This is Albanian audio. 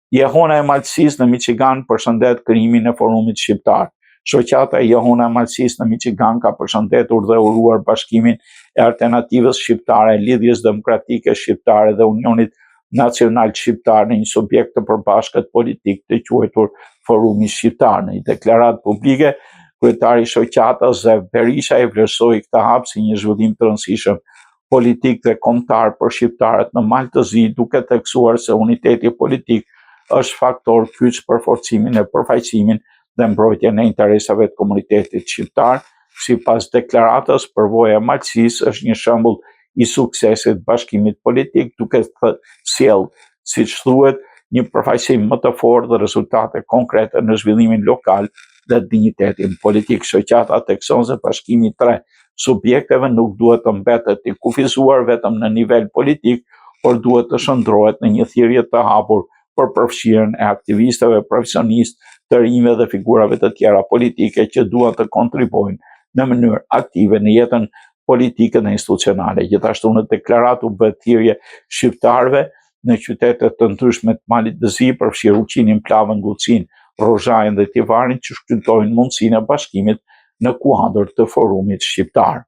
Jehona e Malësisë në Michigan përshëndet krijimin e Forumit Shqiptar. Shoqata e Jehona e Malësisë në Michigan ka përshëndetur dhe uruar bashkimin e Alternativës Shqiptare, Lidhjes Demokratike Shqiptare dhe Unionit Nacional Shqiptar në një subjekt të përbashkët politik të quajtur Forumi Shqiptar. Në një deklaratë publike, kryetari i shoqatës Zev Berisha e vlerësoi këtë hap si një zhvillim të rëndësishëm politik dhe kombëtar për shqiptarët në Malë të Zi, duke theksuar se uniteti politik është faktor kyç për forcimin e përfaqësimin dhe mbrojtjen e interesave të komunitetit shqiptar. Sipas deklaratës, përvoja e Malësisë është një shembull i suksesit bashkimit politik, duke sjellë, siç thuhet, një përfaqësim më të fortë dhe rezultate konkrete në zhvillimin lokal dhe dinjitetin politik. Shoqata thekson se bashkimi i tre subjekteve nuk duhet të mbetet i kufizuar vetëm në nivel politik, por duhet të shndrohet në një thirrje të hapur për përfshirjen e aktivistëve, profesionistë, të rinjve dhe figurave të tjera politike që duan të kontribuojnë në mënyrë aktive në jetën politike dhe institucionale. Gjithashtu në deklaratë u bë thirrje shqiptarëve në qytete të ndryshme të Malit të Zi, përfshirë Uqinin, Plavën, Gullcin, Rozhajën dhe Tivarin, që shkëlqytojnë mundësinë e bashkimit në kuadër të Forumit Shqiptar.